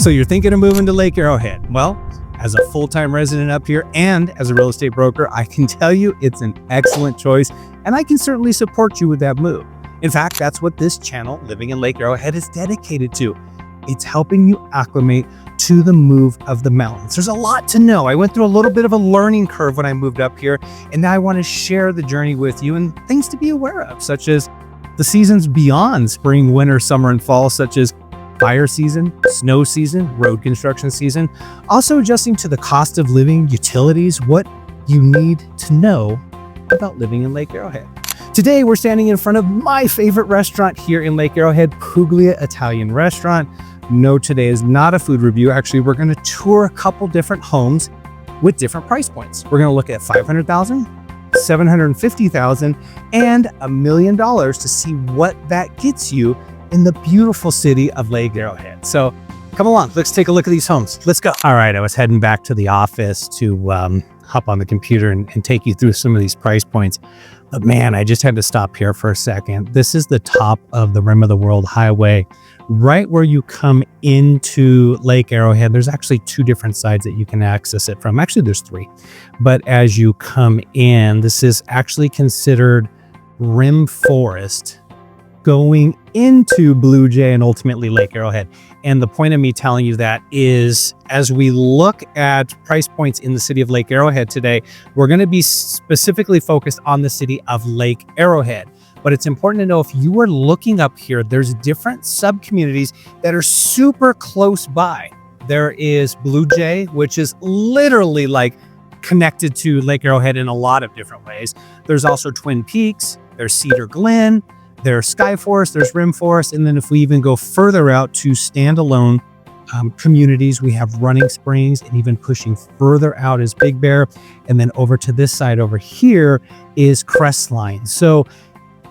So you're thinking of moving to Lake Arrowhead. Well, as a full-time resident up here and as a real estate broker, I can tell you it's an excellent choice, and I can certainly support you with that move. In fact, that's what this channel, Living in Lake Arrowhead, is dedicated to. It's helping you acclimate to the move of the mountains. There's a lot to know. I went through a little bit of a learning curve when I moved up here, and now I want to share the journey with you and things to be aware of, such as the seasons beyond spring, winter, summer, and fall, such as fire season, snow season, road construction season. Also adjusting to the cost of living, utilities, what you need to know about living in Lake Arrowhead. Today, we're standing in front of my favorite restaurant here in Lake Arrowhead, Puglia Italian Restaurant. No, today is not a food review. Actually, we're going to tour a couple different homes with different price points. We're going to look at $500,000, $750,000, and $1 million to see what that gets you in the beautiful city of Lake Arrowhead. So come along, let's take a look at these homes. Let's go. All right, I was heading back to the office to hop on the computer and take you through some of these price points. But man, I just had to stop here for a second. This is the top of the Rim of the World Highway. Right where you come into Lake Arrowhead, there's actually two different sides that you can access it from. Actually, there's three. But as you come in, this is actually considered Rim Forest going into Blue Jay and ultimately Lake Arrowhead. And the point of me telling you that is, as we look at price points in the city of Lake Arrowhead today, we're going to be specifically focused on the city of Lake Arrowhead. But it's important to know, if you are looking up here, there's different sub-communities that are super close by. There is Blue Jay, which is literally like connected to Lake Arrowhead in a lot of different ways. There's also Twin Peaks, there's Cedar Glen, there's Sky Forest, there's Rim Forest, and then if we even go further out to standalone communities, we have Running Springs, and even pushing further out is Big Bear, and then over to this side over here is Crestline. So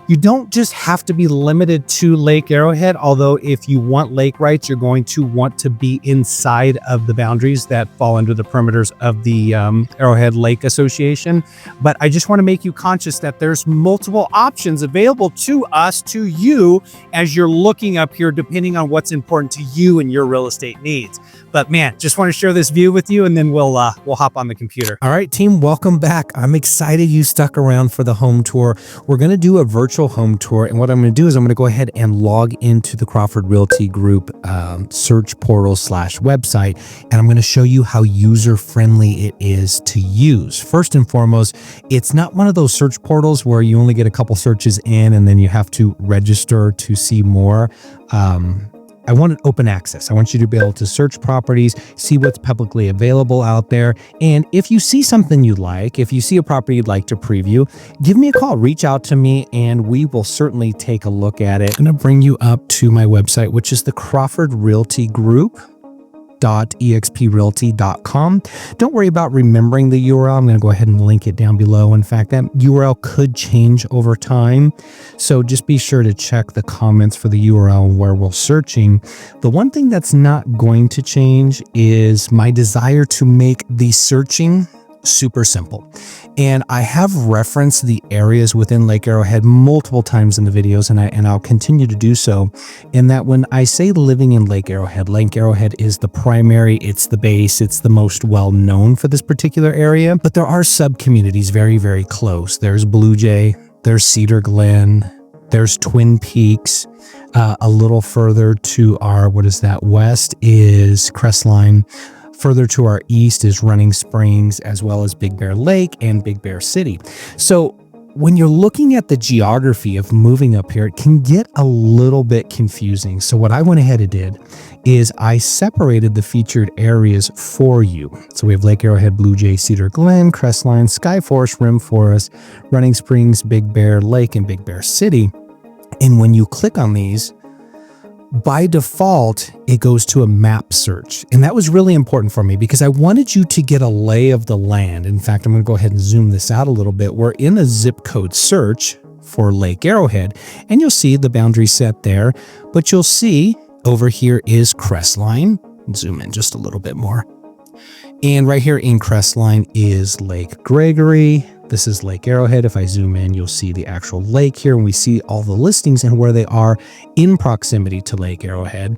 you don't just have to be limited to Lake Arrowhead, although if you want lake rights, you're going to want to be inside of the boundaries that fall under the perimeters of the Arrowhead Lake Association. But I just want to make you conscious that there's multiple options available to us, to you, as you're looking up here, depending on what's important to you and your real estate needs. But man, just want to share this view with you, and then we'll hop on the computer. All right, team, welcome back. I'm excited you stuck around for the home tour. We're going to do a virtual home tour, and what I'm going to do is I'm going to go ahead and log into the Crawford Realty Group search portal / website, and I'm going to show you how user-friendly it is to use. First and foremost, it's not one of those search portals where you only get a couple searches in and then you have to register to see more. I want an open access. I want you to be able to search properties, see what's publicly available out there. And if you see something you like, if you see a property you'd like to preview, give me a call, reach out to me, and we will certainly take a look at it. I'm going to bring you up to my website, which is the Crawford Realty Group. .exprealty.com. Don't worry about remembering the URL. I'm going to go ahead and link it down below. In fact, that URL could change over time. So just be sure to check the comments for the URL where we're searching. The one thing that's not going to change is my desire to make the searching super simple. And I have referenced the areas within Lake Arrowhead multiple times in the videos, and I'll continue to do so, in that when I say living in Lake Arrowhead is the primary, it's the base, it's the most well known for this particular area, but there are sub-communities very, very close. There's Blue Jay, there's Cedar Glen, there's Twin Peaks, a little further to our, west is Crestline. Further to our east is Running Springs, as well as Big Bear Lake and Big Bear City. So when you're looking at the geography of moving up here, it can get a little bit confusing. So what I went ahead and did is I separated the featured areas for you. So we have Lake Arrowhead, Blue Jay, Cedar Glen, Crestline, Sky Forest, Rim Forest, Running Springs, Big Bear Lake, and Big Bear City. And when you click on these, by default, it goes to a map search. And that was really important for me because I wanted you to get a lay of the land. In fact, I'm going to go ahead and zoom this out a little bit. We're in a zip code search for Lake Arrowhead, and you'll see the boundary set there, but you'll see over here is Crestline. Zoom in just a little bit more. And right here in Crestline is Lake Gregory. This is Lake Arrowhead. If I zoom in, you'll see the actual lake here, and we see all the listings and where they are in proximity to Lake Arrowhead.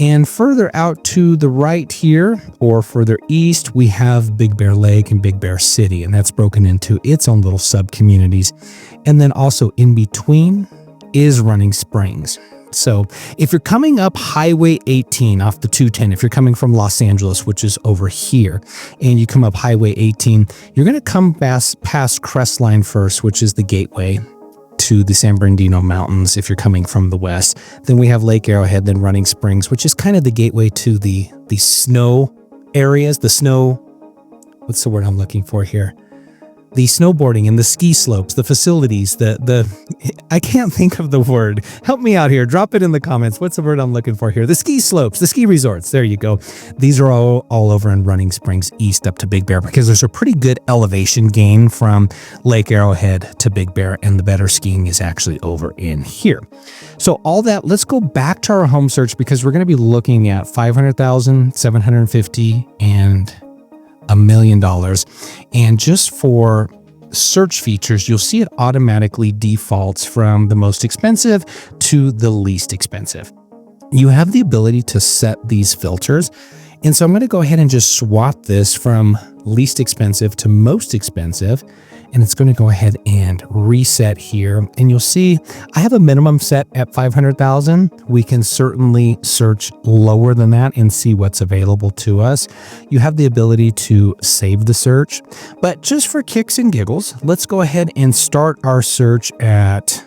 And further out to the right here, or further east, we have Big Bear Lake and Big Bear City, and that's broken into its own little sub-communities. And then also in between is Running Springs. So if you're coming up Highway 18 off the 210, if you're coming from Los Angeles, which is over here, and you come up Highway 18, you're going to come past Crestline first, which is the gateway to the San Bernardino Mountains if you're coming from the west. Then we have Lake Arrowhead, then Running Springs, which is kind of the gateway to the snow areas, what's the word I'm looking for here? The snowboarding and the ski slopes, the facilities, I can't think of the word. Help me out here. Drop it in the comments. What's the word I'm looking for here? The ski slopes, the ski resorts. There you go. These are all over in Running Springs east up to Big Bear, because there's a pretty good elevation gain from Lake Arrowhead to Big Bear, and the better skiing is actually over in here. So all that, let's go back to our home search, because we're going to be looking at $500,000, $750,000, and $1 million. And just for search features, you'll see it automatically defaults from the most expensive to the least expensive. You have the ability to set these filters. And so I'm going to go ahead and just swap this from least expensive to most expensive. And it's going to go ahead and reset here. And you'll see I have a minimum set at 500,000. We can certainly search lower than that and see what's available to us. You have the ability to save the search, but just for kicks and giggles, let's go ahead and start our search at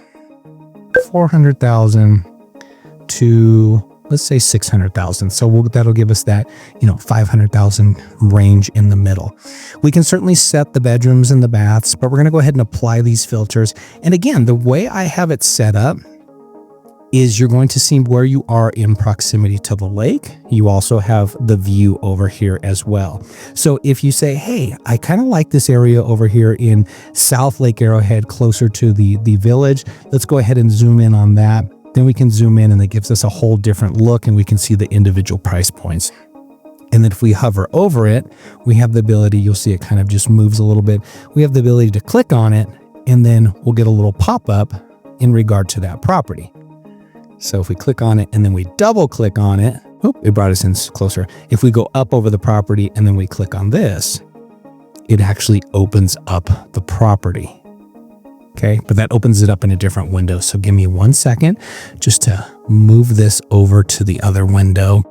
400,000 to, let's say, 600,000. So that'll give us that, 500,000 range in the middle. We can certainly set the bedrooms and the baths, but we're going to go ahead and apply these filters. And again, the way I have it set up is you're going to see where you are in proximity to the lake. You also have the view over here as well. So if you say, hey, I kind of like this area over here in South Lake Arrowhead, closer to the village, let's go ahead and zoom in on that. Then we can zoom in and it gives us a whole different look, and we can see the individual price points. And then if we hover over it, we have the ability, you'll see it kind of just moves a little bit. We have the ability to click on it, and then we'll get a little pop-up in regard to that property. So if we click on it and then we double click on it, it brought us in closer. If we go up over the property and then we click on this, it actually opens up the property. Okay, but that opens it up in a different window. So give me 1 second just to move this over to the other window.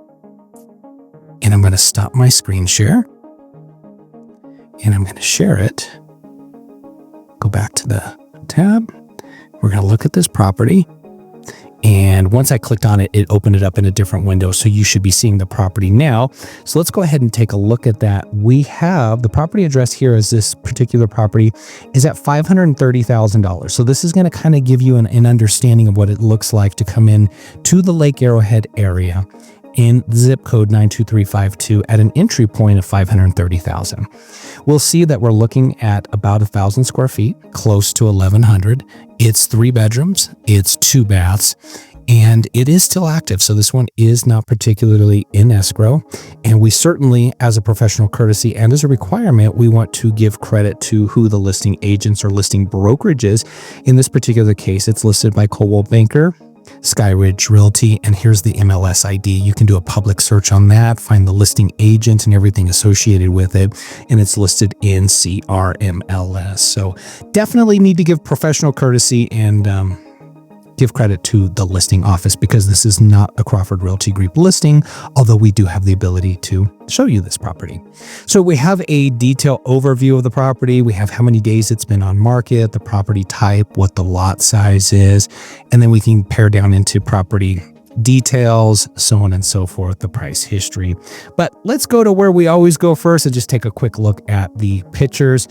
And I'm going to stop my screen share. And I'm going to share it. Go back to the tab. We're going to look at this property. And once I clicked on it, it opened it up in a different window. So you should be seeing the property now. So let's go ahead and take a look at that. We have the property address here, as this particular property is at $530,000. So this is going to kind of give you an understanding of what it looks like to come in to the Lake Arrowhead area in zip code 92352 at an entry point of 530,000. We'll see that we're looking at about 1,000 square feet, close to 1,100. It's 3 bedrooms, it's 2 baths, and it is still active. So this one is not particularly in escrow. And we certainly, as a professional courtesy and as a requirement, we want to give credit to who the listing agents or listing brokerage is. In this particular case, it's listed by Coldwell Banker, Skyridge Realty, and here's the MLS ID. You can do a public search on that, find the listing agent and everything associated with it, and it's listed in CRMLS. So definitely need to give professional courtesy and give credit to the listing office, because this is not a Crawford Realty Group listing, although we do have the ability to show you this property. So we have a detailed overview of the property. We have how many days it's been on market, the property type, what the lot size is, and then we can pare down into property details, so on and so forth, the price history. But let's go to where we always go first and just take a quick look at the pictures.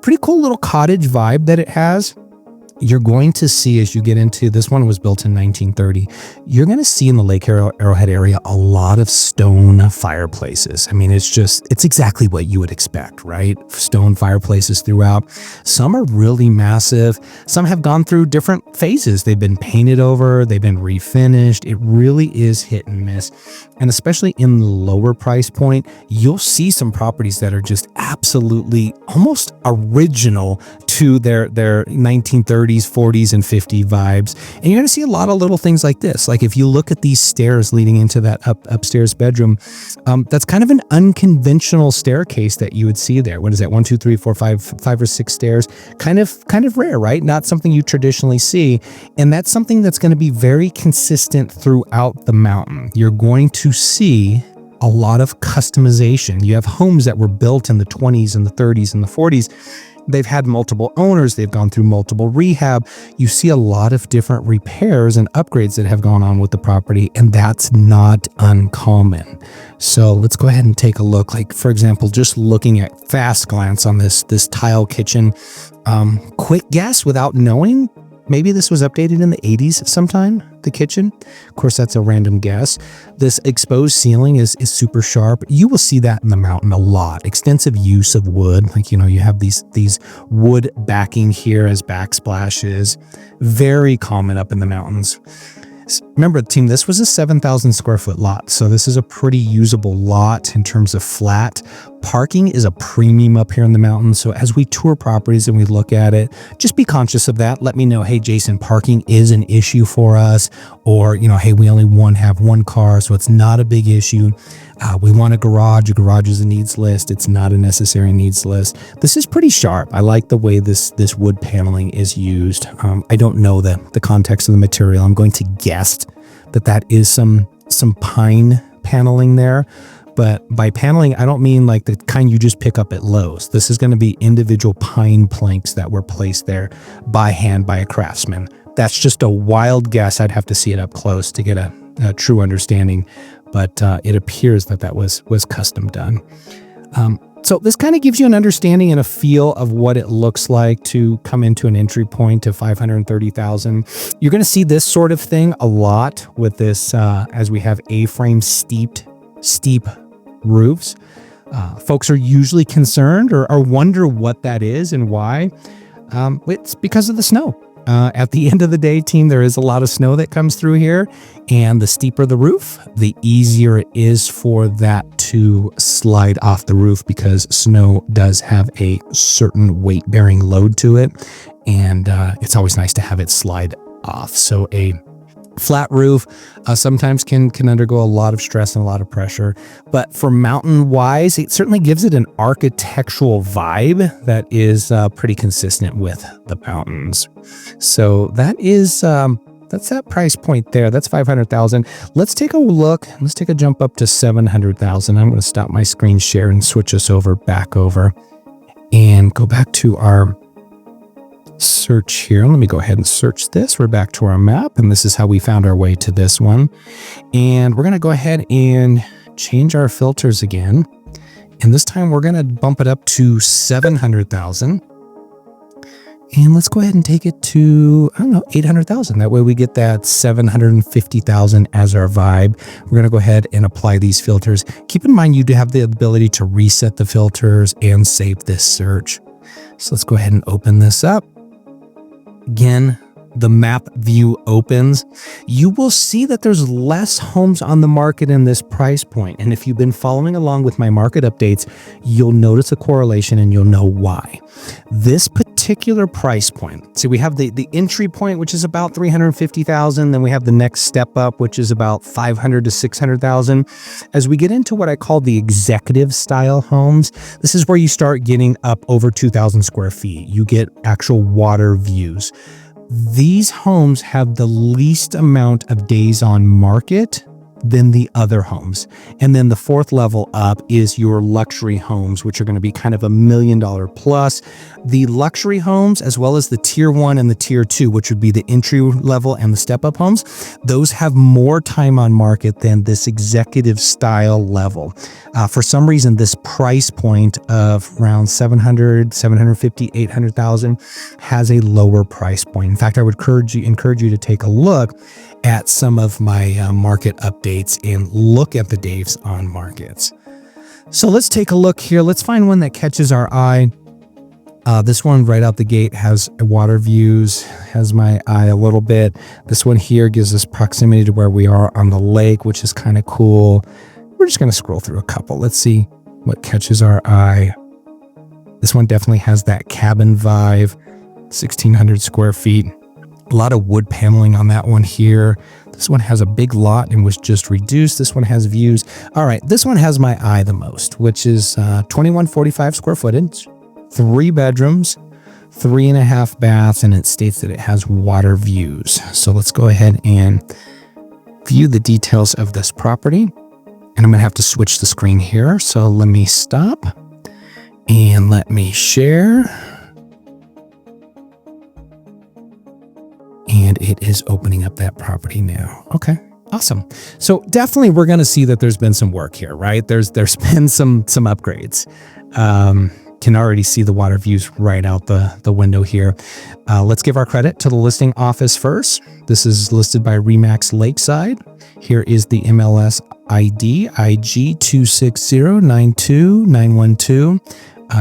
Pretty cool little cottage vibe that it has. You're going to see, as you get into this, one was built in 1930, you're going to see in the Lake Arrowhead area a lot of stone fireplaces. I mean, it's exactly what you would expect, right? Stone fireplaces throughout. Some are really massive. Some have gone through different phases. They've been painted over, they've been refinished. It really is hit and miss. And especially in the lower price point, you'll see some properties that are just absolutely almost original to their 1930s 30s, 40s, and 50 vibes. And you're going to see a lot of little things like this. Like if you look at these stairs leading into that upstairs bedroom, that's kind of an unconventional staircase that you would see there. What is that? 1, 2, 3, 4, 5 or 6 stairs. Kind of rare, right? Not something you traditionally see. And that's something that's going to be very consistent throughout the mountain. You're going to see a lot of customization. You have homes that were built in the 20s and the 30s and the 40s. They've had multiple owners. They've gone through multiple rehab. You see a lot of different repairs and upgrades that have gone on with the property, and that's not uncommon. So let's go ahead and take a look. Like, for example, just looking at fast glance on this tile kitchen, quick guess without knowing, maybe this was updated in the 80s sometime, the kitchen. Of course, that's a random guess. This exposed ceiling is super sharp. You will see that in the mountain a lot. Extensive use of wood. Like, you have these wood backing here as backsplashes. Very common up in the mountains. Remember, team, this was a 7,000 square foot lot. So this is a pretty usable lot in terms of flat. Parking is a premium up here in the mountains. So as we tour properties and we look at it, just be conscious of that. Let me know, hey, Jason, parking is an issue for us. Or, hey, we only have one car, so it's not a big issue. We want a garage. A garage is a needs list. It's not a necessary needs list. This is pretty sharp. I like the way this wood paneling is used. I don't know the context of the material. I'm going to guess that is some pine paneling there. But by paneling, I don't mean like the kind you just pick up at Lowe's. This is going to be individual pine planks that were placed there by hand by a craftsman. That's just a wild guess. I'd have to see it up close to get a true understanding. But it appears that was custom done. So this kind of gives you an understanding and a feel of what it looks like to come into an entry point to 530,000. You're going to see this sort of thing a lot with this as we have A-frame steep roofs. Folks are usually concerned or wonder what that is and why. It's because of the snow. At the end of the day, team, there is a lot of snow that comes through here, and the steeper the roof, the easier it is for that to slide off the roof because snow does have a certain weight-bearing load to it, and it's always nice to have it slide off. So a flat roof sometimes can undergo a lot of stress and a lot of pressure, but for mountain wise, it certainly gives it an architectural vibe that is pretty consistent with the mountains. So that is that's that price point there. That's 500,000. Let's take a look. Let's take a jump up to 700,000. I'm going to stop my screen share and switch us back over and go back to our search here. Let me go ahead and search this. We're back to our map, and this is how we found our way to this one. And we're going to go ahead and change our filters again. And this time we're going to bump it up to 700,000. And let's go ahead and take it to, 800,000. That way we get that 750,000 as our vibe. We're going to go ahead and apply these filters. Keep in mind, you do have the ability to reset the filters and save this search. So let's go ahead and open this up. Again, the map view opens. You will see that there's less homes on the market in this price point. And if you've been following along with my market updates, you'll notice a correlation and you'll know why. This particular price point, so we have the entry point, which is about 350,000. Then we have the next step up, which is about 500 to 600,000. As we get into what I call the executive style homes, this is where you start getting up over 2,000 square feet. You get actual water views. These homes have the least amount of days on market than the other homes. And then the fourth level up is your luxury homes, which are going to be kind of $1 million plus. The luxury homes, as well as the tier 1 and the tier 2, which would be the entry level and the step up homes, those have more time on market than this executive style level. For some reason, this price point of around 700, 750, 800,000 has a lower price point. In fact, I would encourage you to take a look at some of my market updates and look at the days on markets. So let's take a look here. Let's find one that catches our eye. This one right out the gate has water views, has my eye a little bit. This one here gives us proximity to where we are on the lake, which is kind of cool. We're just going to scroll through a couple. Let's see what catches our eye. This one definitely has that cabin vibe. 1,600 square feet. A lot of wood paneling on that one here. This one has a big lot and was just reduced. This one has views. All right, this one has my eye the most, which is 2145 square footage, 3 bedrooms, 3.5 baths, and it states that it has water views. So let's go ahead and view the details of this property. And I'm gonna have to switch the screen here. So let me stop and let me share. And it is opening up that property now. Okay, awesome. So definitely we're going to see that there's been some work here, right? There's been some upgrades. Can already see the water views right out the window here. Let's give our credit to the listing office first. This is listed by Remax Lakeside. Here is the MLS ID, IG260929112.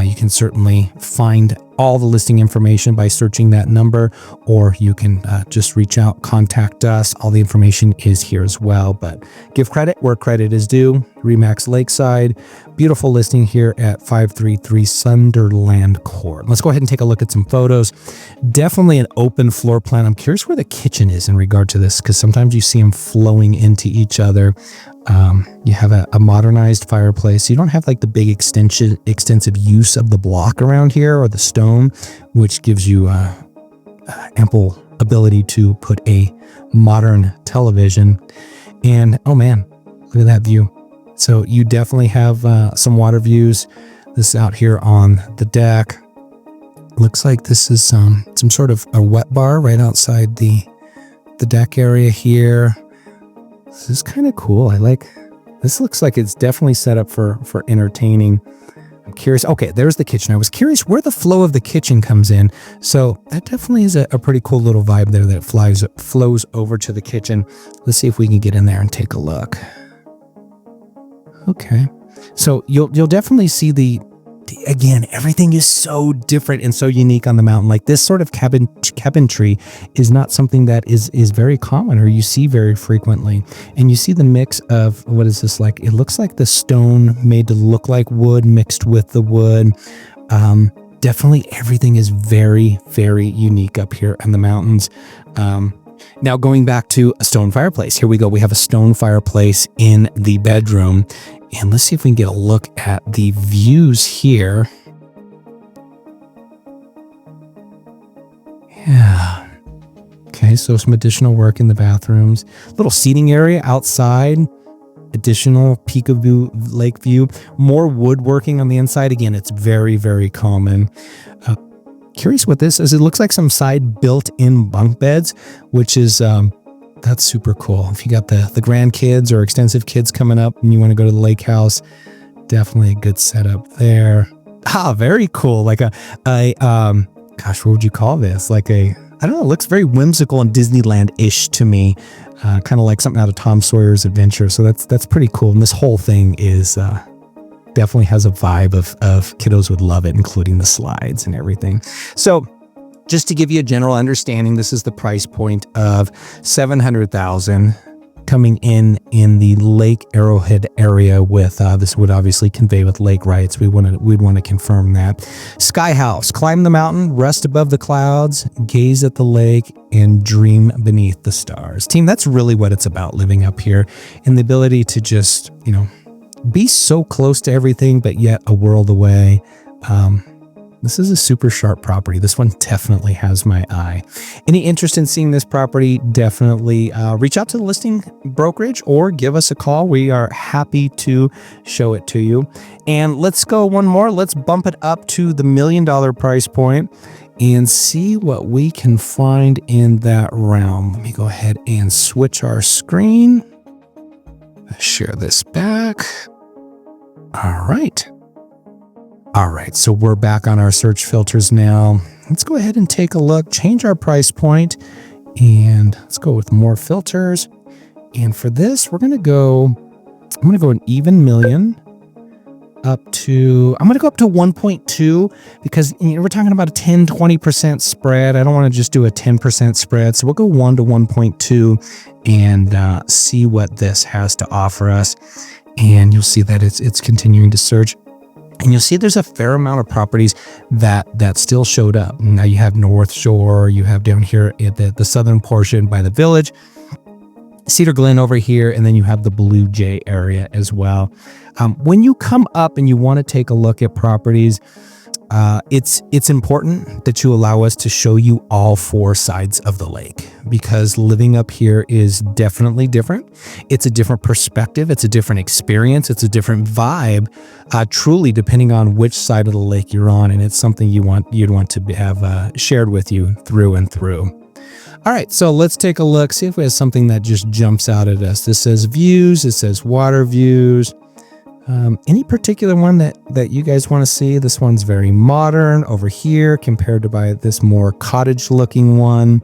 You can certainly find all the listing information by searching that number, or you can just reach out, contact us. All the information is here as well, but give credit where credit is due. Remax Lakeside, beautiful listing here at 533 Sunderland Court. Let's go ahead and take a look at some photos. Definitely an open floor plan. I'm curious where the kitchen is in regard to this, because sometimes you see them flowing into each other. You have a modernized fireplace. You don't have like the big extensive use of the block around here or the stone, which gives you ample ability to put a modern television. And oh man, look at that view. So you definitely have some water views. This is out here on the deck. Looks like this is some sort of a wet bar right outside the deck area here. This is kind of cool. This looks like it's definitely set up for entertaining. I'm curious. Okay, there's the kitchen. I was curious where the flow of the kitchen comes in. So that definitely is a pretty cool little vibe there that flows over to the kitchen. Let's see if we can get in there and take a look. Okay. So you'll definitely see again, everything is so different and so unique on the mountain. Like this sort of cabinetry is not something that is very common or you see very frequently. And you see the mix of, what is this like? It looks like the stone made to look like wood mixed with the wood. Definitely everything is very, very unique up here in the mountains. Now going back to a stone fireplace, here we go. We have a stone fireplace in the bedroom. And let's see if we can get a look at the views here. Yeah. Okay, so some additional work in the bathrooms. Little seating area outside. Additional peak of view, lake view. More woodworking on the inside. Again, it's very, very common. Curious what this is. It looks like some side built-in bunk beds, which is... that's super cool. If you got the grandkids or extensive kids coming up and you want to go to the lake house, definitely a good setup there. Very cool. Like gosh, what would you call this? Like I don't know, it looks very whimsical and Disneyland-ish to me. Kind of like something out of Tom Sawyer's Adventure. So that's pretty cool. And this whole thing is definitely has a vibe of kiddos would love it, including the slides and everything. So just to give you a general understanding, this is the price point of $700,000 coming in the Lake Arrowhead area with, this would obviously convey with lake rights. We'd want to confirm that. Sky House, climb the mountain, rest above the clouds, gaze at the lake, and dream beneath the stars. Team, that's really what it's about living up here, and the ability to just, be so close to everything, but yet a world away. This is a super sharp property. This one definitely has my eye. Any interest in seeing this property, definitely reach out to the listing brokerage or give us a call. We are happy to show it to you. And let's go one more. Let's bump it up to the $1 million price point and see what we can find in that realm. Let me go ahead and switch our screen. Share this back. All right. All right, so we're back on our search filters now. Let's go ahead and take a look, change our price point, and let's go with more filters. And for this, I'm going to go an even million up to, I'm going to go up to 1.2 because we're talking about a 10-20% spread. I don't want to just do a 10% spread. So we'll go 1 to 1.2 and see what this has to offer us. And you'll see that it's continuing to search. And you'll see there's a fair amount of properties that still showed up. Now you have North Shore, you have down here at the southern portion by the village, Cedar Glen over here, and then you have the Blue Jay area as well. When you come up and you want to take a look at properties, it's important that you allow us to show you all four sides of the lake, because living up here is definitely different. It's a different perspective. It's a different experience. It's a different vibe, truly depending on which side of the lake you're on. And it's something you'd want to have shared with you through and through. All right, so let's take a look, see if we have something that just jumps out at us. This says views, it says water views. Any particular one that you guys want to see? This one's very modern over here compared to by this more cottage looking one.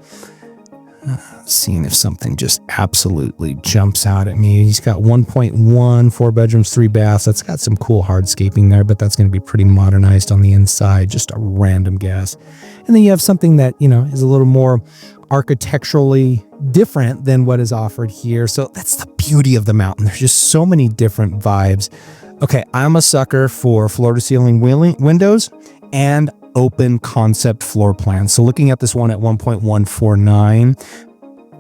Seeing if something just absolutely jumps out at me. He's got 1.1, 4 bedrooms, 3 baths. That's got some cool hardscaping there, but that's going to be pretty modernized on the inside. Just a random guess. And then you have something that, is a little more architecturally different than what is offered here. So that's the beauty of the mountain. There's just so many different vibes. Okay, I'm a sucker for floor-to-ceiling windows and open concept floor plans. So looking at this one at 1.149,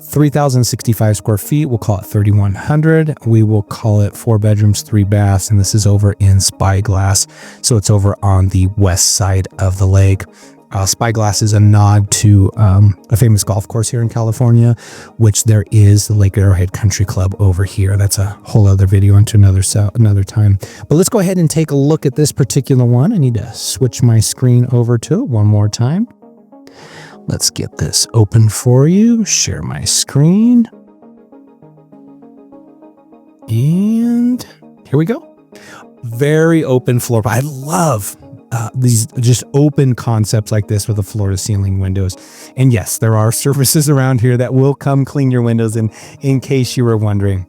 3,065 square feet, we'll call it 3,100. We will call it 4 bedrooms, 3 baths, and this is over in Spyglass. So it's over on the west side of the lake. Spyglass is a nod to a famous golf course here in California, which there is the Lake Arrowhead Country Club over here. That's a whole other video into another time. But let's go ahead and take a look at this particular one. I need to switch my screen over to it one more time. Let's get this open for you. Share my screen. And here we go. Very open floor. I love these just open concepts like this with the floor to ceiling windows. And yes, there are services around here that will come clean your windows in case you were wondering.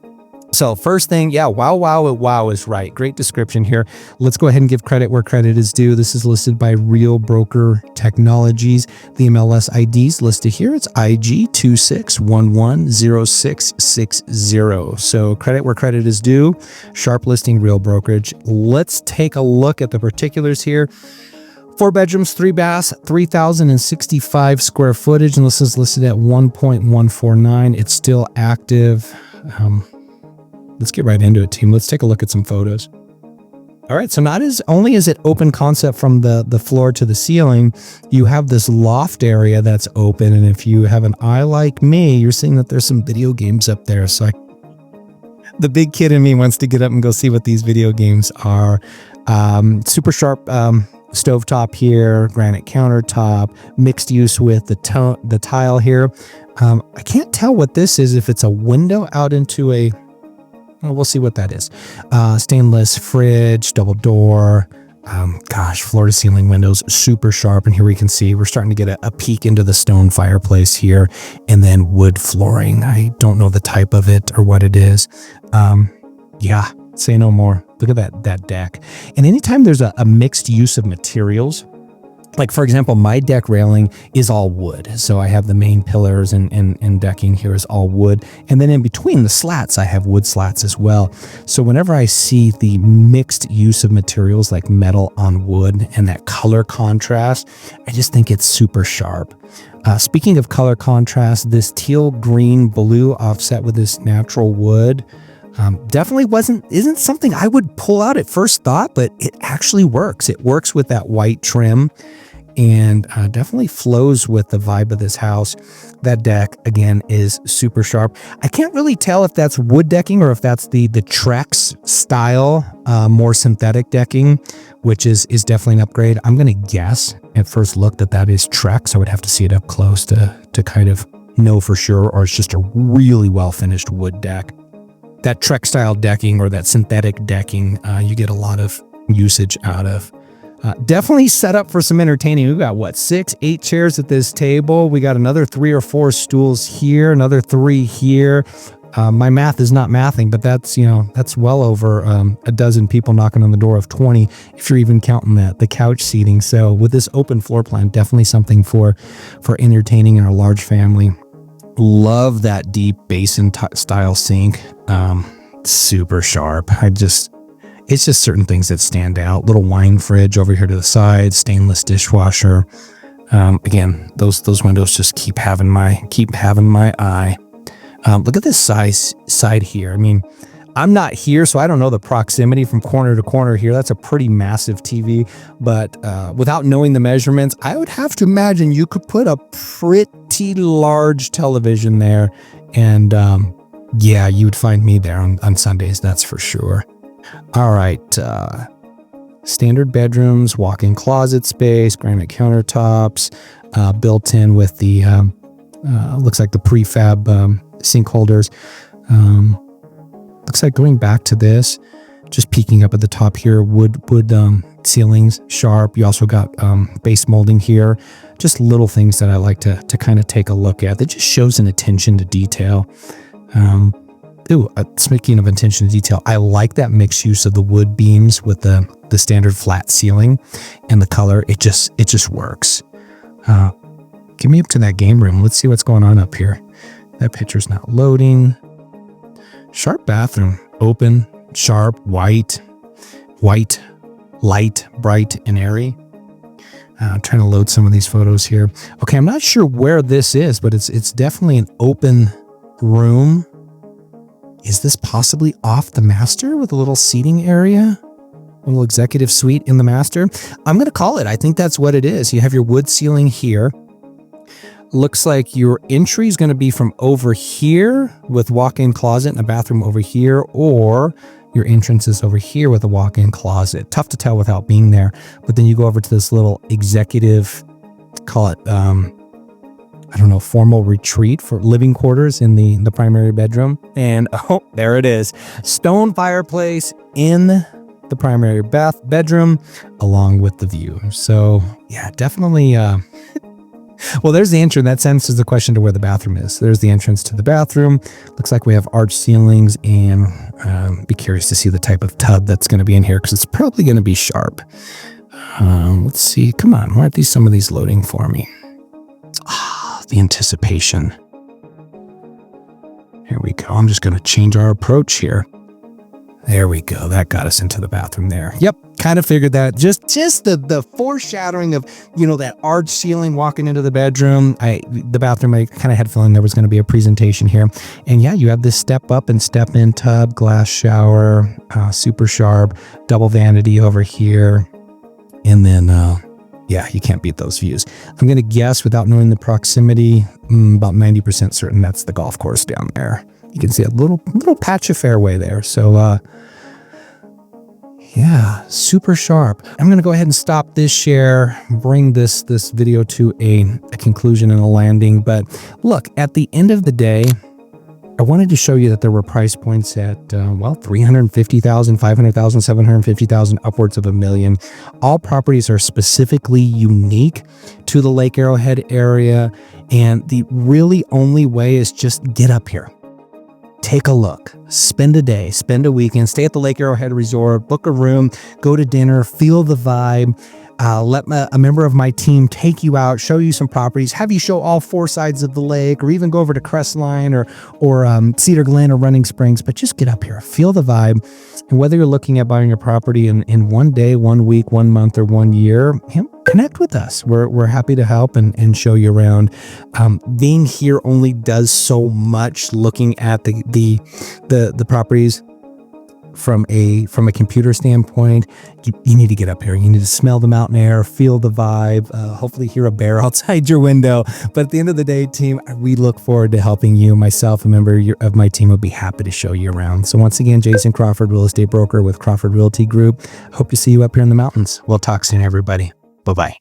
So first thing, yeah, wow is right. Great description here. Let's go ahead and give credit where credit is due. This is listed by Real Broker Technologies. The MLS ID is listed here. It's IG 26110660. So credit where credit is due. Sharp listing, Real Brokerage. Let's take a look at the particulars here. 4 bedrooms, 3 baths, 3,065 square footage, and this is listed at 1.149. It's still active. Let's get right into it, team. Let's take a look at some photos. All right, so not as only is it open concept from the floor to the ceiling, you have this loft area that's open, and if you have an eye like me, you're seeing that there's some video games up there. So the big kid in me wants to get up and go see what these video games are. Super sharp stovetop here, granite countertop, mixed use with the tile here. I can't tell what this is, if it's a window out into a... Well, we'll see what that is. Stainless fridge, double door. Floor to ceiling windows, super sharp. And here we can see we're starting to get a peek into the stone fireplace here, and then wood flooring. I don't know the type of it or what it is. Yeah, say no more. Look at that deck. And anytime there's a mixed use of materials, like for example, my deck railing is all wood. So I have the main pillars and decking here is all wood. And then in between the slats, I have wood slats as well. So whenever I see the mixed use of materials like metal on wood and that color contrast, I just think it's super sharp. Speaking of color contrast, this teal green blue offset with this natural wood, definitely isn't something I would pull out at first thought, but it actually works. It works with that white trim and definitely flows with the vibe of this house. That deck, again, is super sharp. I can't really tell if that's wood decking or if that's the Trex style, more synthetic decking, which is definitely an upgrade. I'm going to guess at first look that is Trex. I would have to see it up close to kind of know for sure, or it's just a really well finished wood deck. That Trex style decking or that synthetic decking, you get a lot of usage out of. Definitely set up for some entertaining. We've got 6, 8 chairs at this table. We got another 3 or 4 stools here, another 3 here. My math is not mathing, but that's well over a dozen people knocking on the door of 20, if you're even counting the couch seating. So with this open floor plan, definitely something for entertaining our large family. Love that deep basin style sink. Super sharp. It's just certain things that stand out. Little wine fridge over here to the side, stainless dishwasher. Again, those windows just keep having my eye. Look at this side here. I mean, I'm not here, so I don't know the proximity from corner to corner here. That's a pretty massive TV, but without knowing the measurements, I would have to imagine you could put a pretty large television there, and yeah, you would find me there on Sundays, that's for sure. All right, standard bedrooms, walk-in closet space, granite countertops, built in with the, looks like the prefab sink holders. Looks like going back to this, just peeking up at the top here, wood ceilings, sharp. You also got base molding here. Just little things that I like to kind of take a look at. That just shows an attention to detail. Speaking of attention to detail, I like that mixed use of the wood beams with the standard flat ceiling and the color. It just works. Get me up to that game room. Let's see what's going on up here. That picture's not loading. Sharp bathroom, open, sharp, white, light, bright, and airy. I'm trying to load some of these photos here. Okay, I'm not sure where this is, but it's definitely an open room. Is this possibly off the master with a little seating area? A little executive suite in the master? I'm going to call it. I think that's what it is. You have your wood ceiling here. Looks like your entry is going to be from over here with walk-in closet and a bathroom over here, or your entrance is over here with a walk-in closet. Tough to tell without being there. But then you go over to this little executive, call it, I don't know, formal retreat for living quarters in the primary bedroom. And oh, there it is. Stone fireplace in the primary bedroom along with the view. So yeah, definitely, well, there's the entrance. That answers the question to where the bathroom is. There's the entrance to the bathroom. Looks like we have arched ceilings, and be curious to see the type of tub that's going to be in here because it's probably going to be sharp. Let's see. Come on. Why aren't some of these loading for me? The anticipation. Here we go. I'm just going to change our approach here. There we go. That got us into the bathroom there. Yep. Kind of figured that. Just the foreshadowing of, that arched ceiling walking into the bedroom. The bathroom, I kind of had a feeling there was going to be a presentation here. And yeah, you have this step up and step in tub, glass shower, super sharp, double vanity over here. And then, yeah, you can't beat those views. I'm going to guess without knowing the proximity, about 90% certain that's the golf course down there. You can see a little patch of fairway there. So, yeah, super sharp. I'm going to go ahead and stop this share, bring this video to a conclusion and a landing. But look, at the end of the day, I wanted to show you that there were price points at, $350,000, $500,000, $750,000, upwards of $1 million. All properties are specifically unique to the Lake Arrowhead area. And the really only way is just get up here. Take a look, spend a day, spend a weekend, stay at the Lake Arrowhead Resort, book a room, go to dinner, feel the vibe. Let a member of my team take you out, show you some properties, have you show all four sides of the lake, or even go over to Crestline or Cedar Glen or Running Springs. But just get up here, feel the vibe. And whether you're looking at buying a property in 1 day, 1 week, 1 month, or 1 year, connect with us. We're happy to help and show you around. Being here only does so much. Looking at the properties from a computer standpoint, you need to get up here. You need to smell the mountain air, feel the vibe, hopefully hear a bear outside your window. But at the end of the day, team, we look forward to helping you. Myself, a member of my team, will be happy to show you around. So once again, Jason Crawford, real estate broker with Crawford Realty Group. Hope to see you up here in the mountains. We'll talk soon, everybody. Bye-bye.